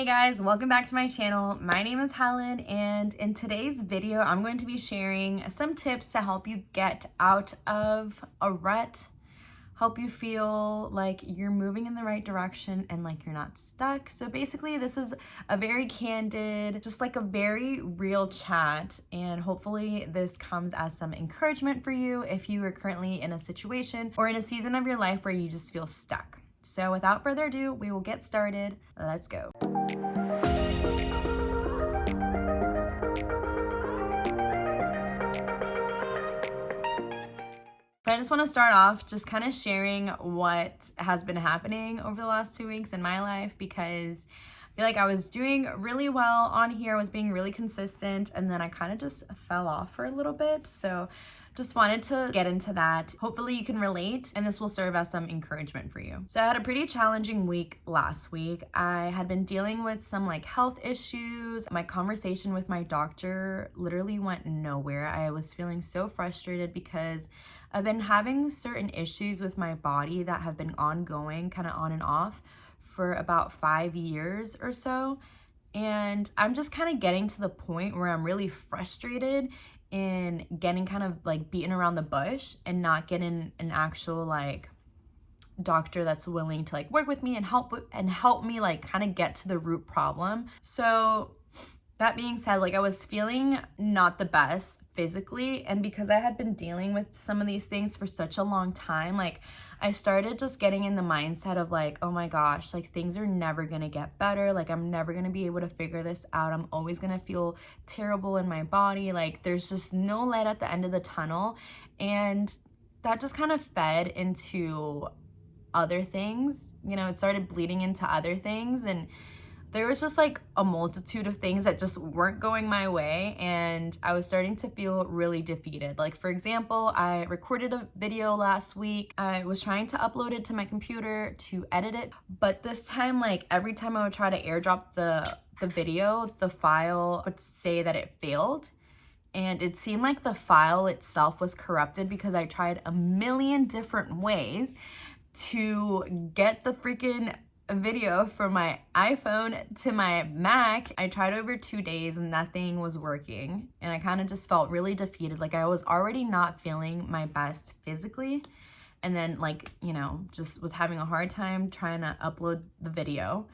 Hey guys, welcome back to my channel. My name is Helen, and in today's video, I'm going to be sharing some tips to help you get out of a rut, help you feel like you're moving in the right direction and like you're not stuck. So basically, this is a very candid, just like a very real chat, and hopefully this comes as some encouragement for you if you are currently in a situation or in a season of your life where you just feel stuck. So without further ado, we will get started. Let's go. I just want to start off just kind of sharing what has been happening over the last 2 weeks in my life, because I feel like I was doing really well on here. I was being really consistent, and then I kind of just fell off for a little bit. So just wanted to get into that. Hopefully you can relate, and this will serve as some encouragement for you. So I had a pretty challenging week last week. I had been dealing with some like health issues. My conversation with my doctor literally went nowhere. I was feeling so frustrated because I've been having certain issues with my body that have been ongoing, kind of on and off, for about 5 years or so. And I'm just kind of getting to the point where I'm really frustrated in getting kind of like beaten around the bush and not getting an actual like doctor that's willing to like work with me and help me like kind of get to the root problem. So that being said, like I was feeling not the best physically, and because I had been dealing with some of these things for such a long time, like I started just getting in the mindset of like, oh my gosh, like things are never gonna get better. Like I'm never gonna be able to figure this out. I'm always gonna feel terrible in my body. Like there's just no light at the end of the tunnel. And that just kind of fed into other things. You know, it started bleeding into other things, and there was just like a multitude of things that just weren't going my way, and I was starting to feel really defeated. Like for example, I recorded a video last week. I was trying to upload it to my computer to edit it, but this time, like every time I would try to airdrop the video, the file would say that it failed. And it seemed like the file itself was corrupted because I tried a million different ways to get the freaking video from my iPhone to my Mac. I tried over 2 days and nothing was working, and I kind of just felt really defeated. Like I was already not feeling my best physically, and then like, you know, just was having a hard time trying to upload the video.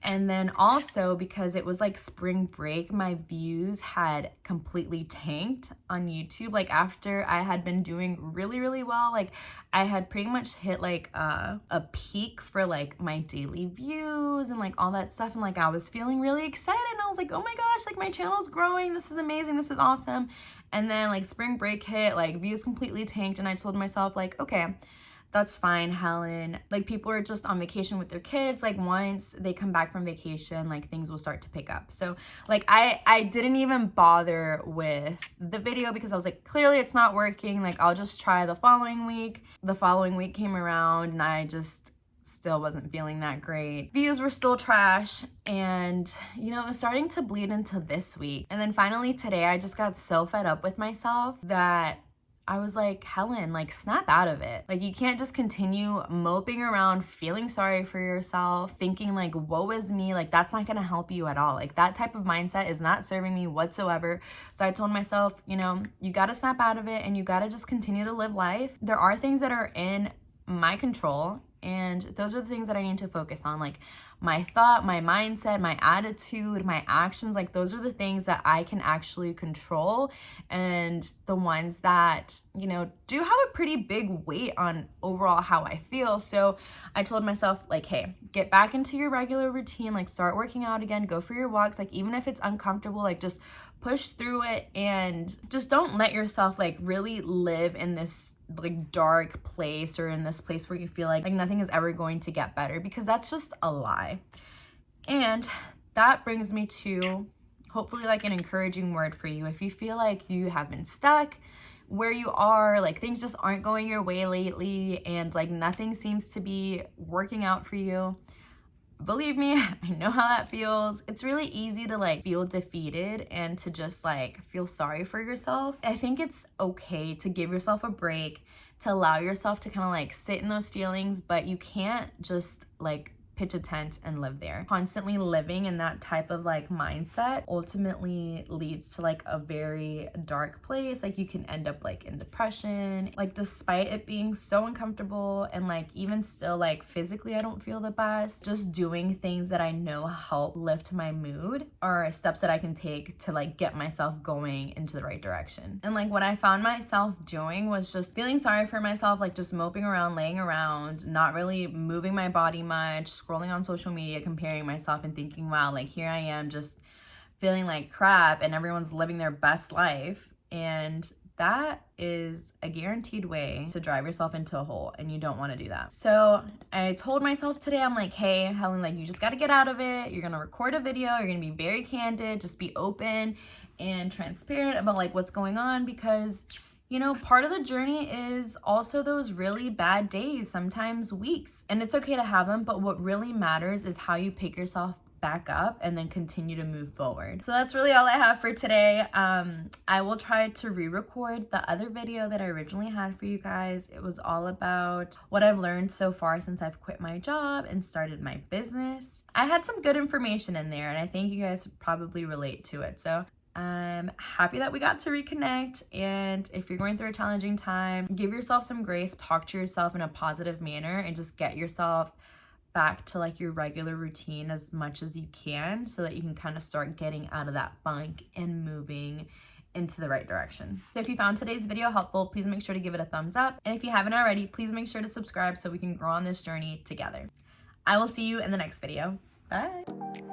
And then also because it was like spring break, my views had completely tanked on YouTube. Like after I had been doing really well, like I had pretty much hit like a peak for like my daily views and like all that stuff, and like I was feeling really excited, and I was like, oh my gosh, like my channel's growing, this is amazing, this is awesome. And then like spring break hit, like views completely tanked, and I told myself like, okay, that's fine, Helen. Like people are just on vacation with their kids. Like once they come back from vacation, like things will start to pick up. So like I didn't even bother with the video because I was like, clearly it's not working. Like I'll just try the following week. The following week came around and I just still wasn't feeling that great. Views were still trash, and you know, it was starting to bleed into this week. And then finally today, I just got so fed up with myself that I was like, Helen, like snap out of it. Like you can't just continue moping around, feeling sorry for yourself, thinking like, woe is me. Like that's not gonna help you at all. Like that type of mindset is not serving me whatsoever. So I told myself, you know, you gotta snap out of it and you gotta just continue to live life. There are things that are in my control, and those are the things that I need to focus on. Like my thought, my mindset, my attitude, my actions, like those are the things that I can actually control, and the ones that, you know, do have a pretty big weight on overall how I feel. So I told myself like, hey, get back into your regular routine, like start working out again, go for your walks, like even if it's uncomfortable, like just push through it, and just don't let yourself like really live in this like dark place, or in this place where you feel like nothing is ever going to get better, because that's just a lie. And that brings me to hopefully like an encouraging word for you. If you feel like you have been stuck where you are, like things just aren't going your way lately, and like nothing seems to be working out for you, believe me, I know how that feels. It's really easy to like feel defeated and to just like feel sorry for yourself. I think it's okay to give yourself a break, to allow yourself to kind of like sit in those feelings, but you can't just like pitch a tent and live there. Constantly living in that type of like mindset ultimately leads to like a very dark place. Like you can end up like in depression, like despite it being so uncomfortable and like even still like physically I don't feel the best, just doing things that I know help lift my mood are steps that I can take to like get myself going into the right direction. And like what I found myself doing was just feeling sorry for myself, like just moping around, laying around, not really moving my body much, scrolling on social media, comparing myself and thinking, wow, like here I am just feeling like crap and everyone's living their best life. And that is a guaranteed way to drive yourself into a hole, and you don't want to do that. So I told myself today, I'm like, hey, Helen, like you just got to get out of it. You're going to record a video. You're going to be very candid, just be open and transparent about like what's going on, because you know, part of the journey is also those really bad days, sometimes weeks, and it's okay to have them. But what really matters is how you pick yourself back up and then continue to move forward. So that's really all I have for today. I will try to re-record the other video that I originally had for you guys. It was all about what I've learned so far since I've quit my job and started my business. I had some good information in there, and I think you guys probably relate to it. So I'm happy that we got to reconnect. And if you're going through a challenging time, give yourself some grace, talk to yourself in a positive manner, and just get yourself back to like your regular routine as much as you can, so that you can kind of start getting out of that funk and moving into the right direction. So if you found today's video helpful, please make sure to give it a thumbs up. And if you haven't already, please make sure to subscribe so we can grow on this journey together. I will see you in the next video. Bye.